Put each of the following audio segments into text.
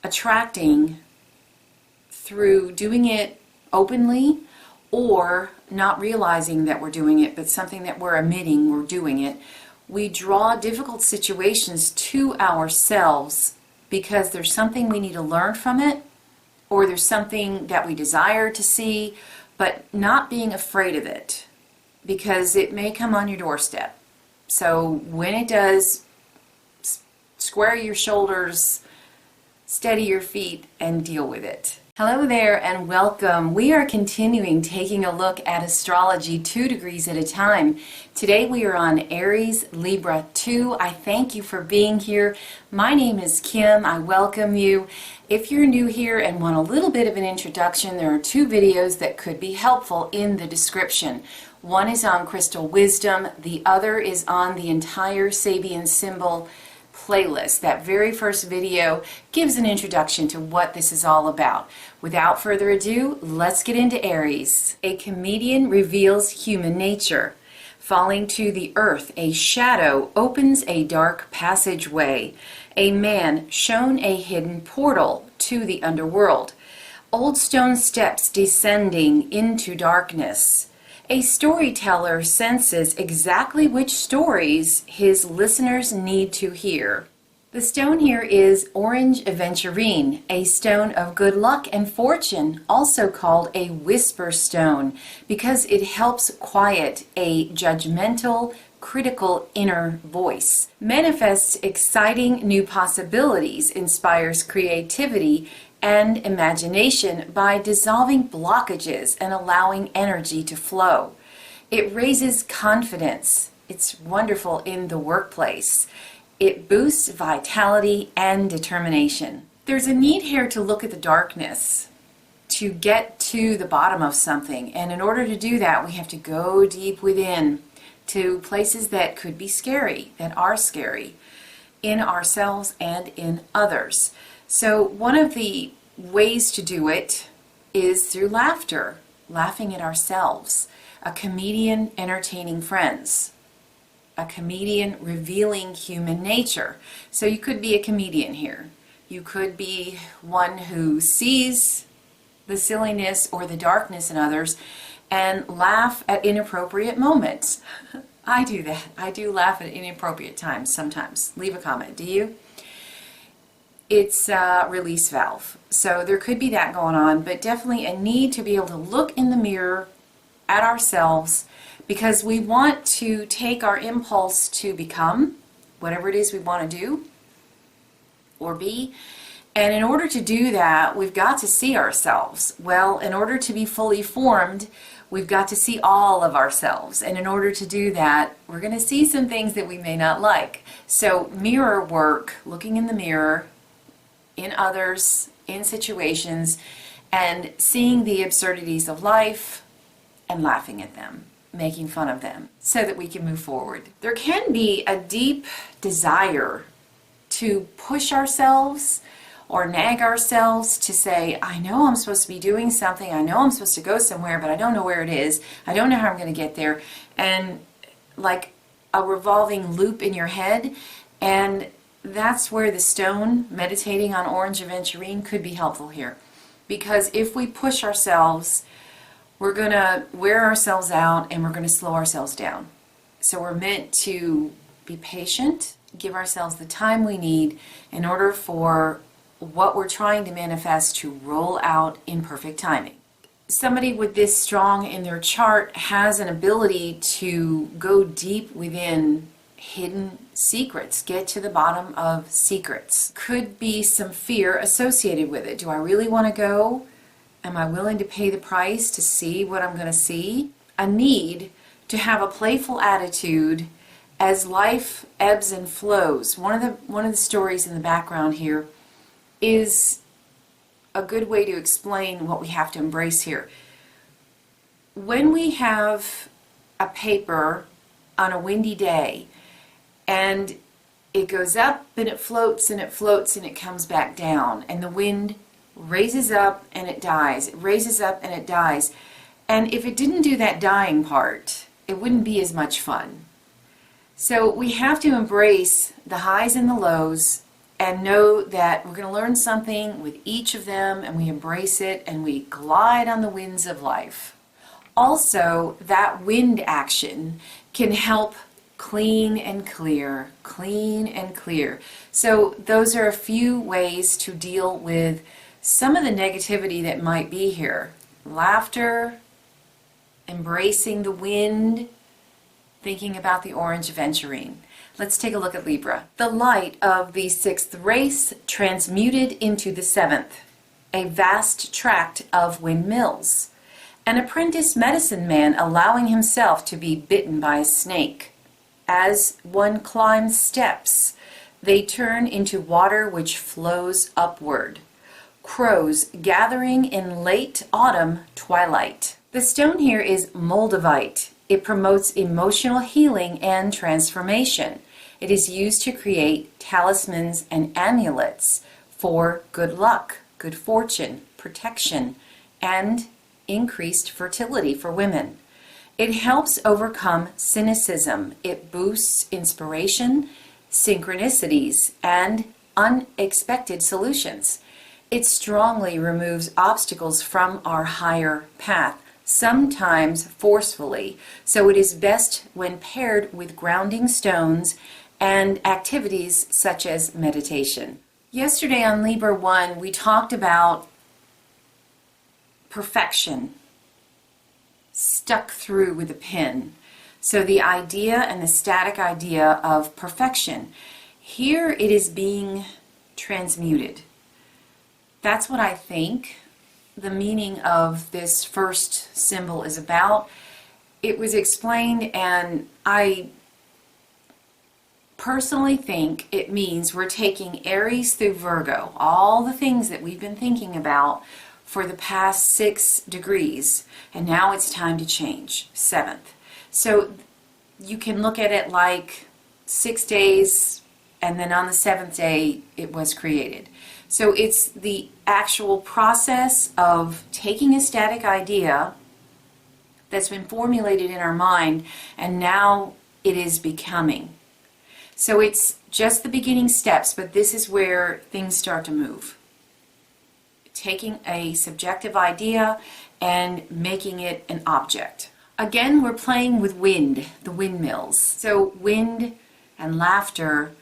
attracting through doing it openly or not realizing that we're doing it, but something that we're emitting, we're doing it. We draw difficult situations to ourselves because there's something we need to learn from it, or there's something that we desire to see, but not being afraid of it because it may come on your doorstep. So when it does, square your shoulders, steady your feet, and deal with it. Hello there and welcome. We are continuing taking a look at astrology 2 degrees at a time. Today we are on Aries, Libra 2. I thank you for being here. My name is Kim. I welcome you. If you're new here and want a little bit of an introduction, there are 2 videos that could be helpful in the description. One is on crystal wisdom. The other is on the entire Sabian symbol playlist. That very first video gives an introduction to what this is all about. Without further ado, let's get into Aries. A comedian reveals human nature. Falling to the earth, a shadow opens a dark passageway. A man shown a hidden portal to the underworld. Old stone steps descending into darkness. A storyteller senses exactly which stories his listeners need to hear. The stone here is orange aventurine, a stone of good luck and fortune, also called a whisper stone, because it helps quiet a judgmental, critical inner voice. Manifests exciting new possibilities, inspires creativity and imagination by dissolving blockages and allowing energy to flow. It raises confidence. It's wonderful in the workplace. It boosts vitality and determination. There's a need here to look at the darkness, to get to the bottom of something. And in order to do that, we have to go deep within to places that could be scary, that are scary, in ourselves and in others. So one of the ways to do it is through laughter, laughing at ourselves. A comedian entertaining friends. A comedian revealing human nature. So you could be a comedian here. You could be one who sees the silliness or the darkness in others and laugh at inappropriate moments. I do that. I do laugh at inappropriate times sometimes. Leave a comment. Do you? It's a release valve. So there could be that going on, but definitely a need to be able to look in the mirror at ourselves, because we want to take our impulse to become whatever it is we want to do or be. And in order to do that, we've got to see ourselves. Well, in order to be fully formed, we've got to see all of ourselves. And in order to do that, we're going to see some things that we may not like. So mirror work, looking in the mirror, in others, in situations, and seeing the absurdities of life and laughing at them, making fun of them, so that we can move forward. There can be a deep desire to push ourselves or nag ourselves to say, I know I'm supposed to be doing something, I know I'm supposed to go somewhere, but I don't know where it is, I don't know how I'm going to get there, and like a revolving loop in your head. And that's where the stone, meditating on orange aventurine, could be helpful here. Because if we push ourselves, we're going to wear ourselves out and we're going to slow ourselves down. So we're meant to be patient, give ourselves the time we need in order for what we're trying to manifest to roll out in perfect timing. Somebody with this strong in their chart has an ability to go deep within hidden secrets, get to the bottom of secrets. Could be some fear associated with it. Do I really want to go? Am I willing to pay the price to see what I'm going to see? A need to have a playful attitude as life ebbs and flows. One of the stories in the background here is a good way to explain what we have to embrace here. When we have a paper on a windy day, and it goes up and it floats and it floats and it comes back down, and the wind raises up and it dies, it raises up and it dies. And if it didn't do that dying part, it wouldn't be as much fun. So we have to embrace the highs and the lows and know that we're going to learn something with each of them, and we embrace it and we glide on the winds of life. Also, that wind action can help clean and clear, clean and clear. So those are a few ways to deal with some of the negativity that might be here. Laughter, embracing the wind, thinking about the orange aventurine. Let's take a look at Libra. The light of the 6th race transmuted into the 7th, a vast tract of windmills. An apprentice medicine man allowing himself to be bitten by a snake. As one climbs steps, they turn into water which flows upward. Crows gathering in late autumn twilight. The stone here is Moldavite. It promotes emotional healing and transformation. It is used to create talismans and amulets for good luck, good fortune, protection, and increased fertility for women. It helps overcome cynicism. It boosts inspiration, synchronicities, and unexpected solutions. It strongly removes obstacles from our higher path, sometimes forcefully, so it is best when paired with grounding stones and activities such as meditation. Yesterday on Libra 1, we talked about perfection, stuck through with a pin. So the idea and the static idea of perfection. Here it is being transmuted. That's what I think the meaning of this first symbol is about. It was explained, and I personally think it means we're taking Aries through Virgo, all the things that we've been thinking about for the past 6 degrees, and now it's time to change, 7th. So you can look at it like 6 days, and then on the 7th day it was created. So it's the actual process of taking a static idea that's been formulated in our mind, and now it is becoming. So it's just the beginning steps, but this is where things start to move. Taking a subjective idea and making it an object. Again, we're playing with wind, the windmills. So wind and laughter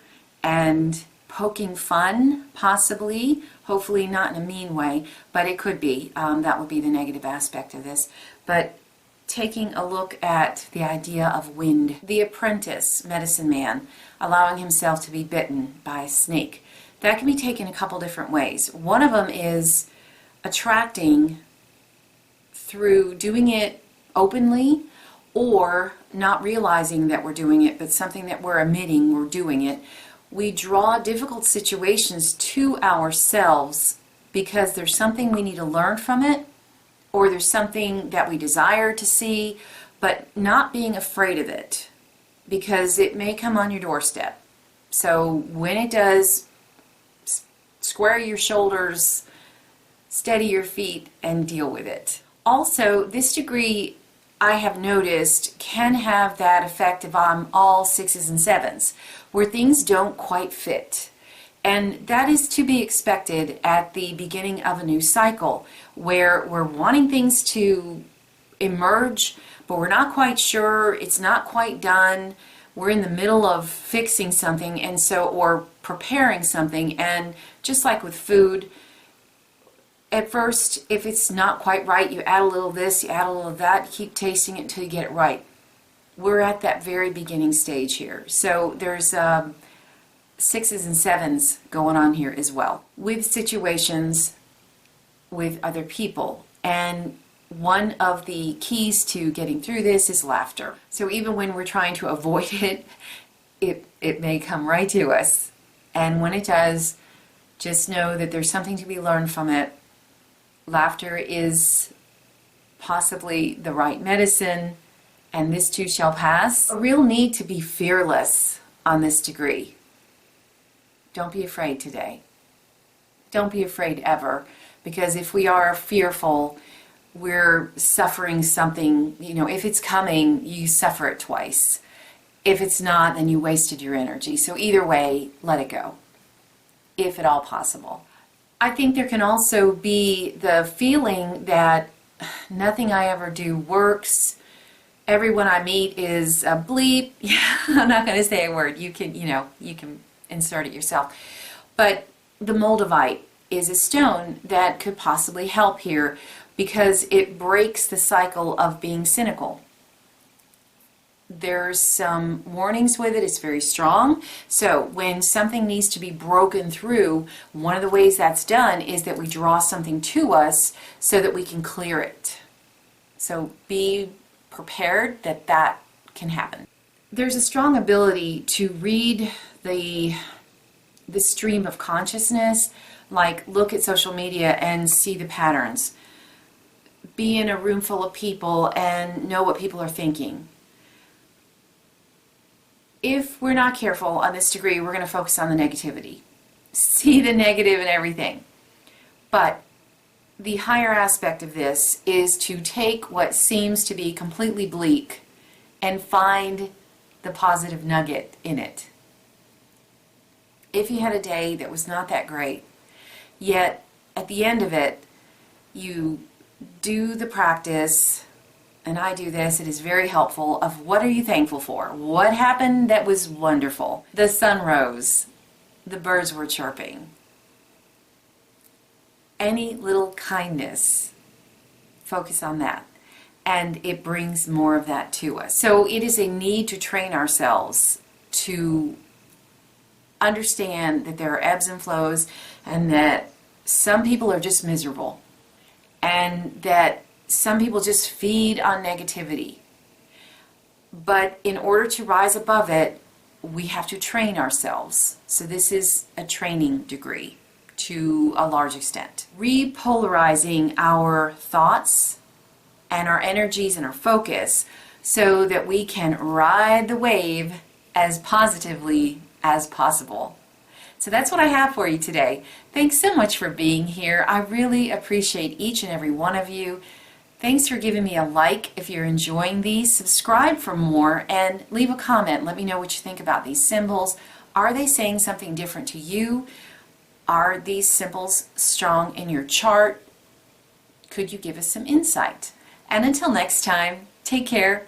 and poking fun, possibly, hopefully not in a mean way, but it could be. That would be the negative aspect of this. But taking a look at the idea of wind. The apprentice medicine man allowing himself to be bitten by a snake. That can be taken a couple different ways. One of them is attracting through doing it openly, or not realizing that we're doing it, but something that we're emitting, we're doing it. We draw difficult situations to ourselves because there's something we need to learn from it, or there's something that we desire to see, but not being afraid of it, because it may come on your doorstep. So when it does, square your shoulders, steady your feet, and deal with it. Also, this degree, I have noticed, can have that effect if I'm all 6s and 7s, where things don't quite fit. And that is to be expected at the beginning of a new cycle, where we're wanting things to emerge, but we're not quite sure, it's not quite done, we're in the middle of fixing something, and so, or preparing something, and just like with food, at first, if it's not quite right, you add a little of this, you add a little of that, keep tasting it until you get it right. We're at that very beginning stage here. So there's 6s and 7s going on here as well, with situations with other people. And one of the keys to getting through this is laughter. So even when we're trying to avoid it, it may come right to us. And when it does, just know that there's something to be learned from it. Laughter is possibly the right medicine, and this too shall pass. A real need to be fearless on this degree. Don't be afraid today. Don't be afraid ever, because if we are fearful, we're suffering something. You know, if it's coming, you suffer it twice. If it's not, then you wasted your energy. So either way, let it go. if at all possible. I think there can also be the feeling that nothing I ever do works. Everyone I meet is a bleep. I'm not going to say a word. You can insert it yourself. But the Moldavite is a stone that could possibly help here because it breaks the cycle of being cynical. There's some warnings with it. It's very strong. So when something needs to be broken through, one of the ways that's done is that we draw something to us so that we can clear it. So be prepared that that can happen. There's a strong ability to read the stream of consciousness, like look at social media and see the patterns. Be in a room full of people and know what people are thinking. If we're not careful on this degree, we're going to focus on the negativity. See the negative in everything. But the higher aspect of this is to take what seems to be completely bleak and find the positive nugget in it. If you had a day that was not that great, yet at the end of it, you do the practice, and I do this, it is very helpful, of what are you thankful for? What happened that was wonderful? The sun rose, the birds were chirping. Any little kindness, focus on that, and it brings more of that to us. So it is a need to train ourselves to understand that there are ebbs and flows, and that some people are just miserable, and that some people just feed on negativity. But in order to rise above it, we have to train ourselves. So this is a training degree to a large extent. Repolarizing our thoughts and our energies and our focus so that we can ride the wave as positively as possible. So that's what I have for you today. Thanks so much for being here. I really appreciate each and every one of you. Thanks for giving me a like if you're enjoying these. Subscribe for more and leave a comment. Let me know what you think about these symbols. Are they saying something different to you? Are these symbols strong in your chart? Could you give us some insight? And until next time, take care.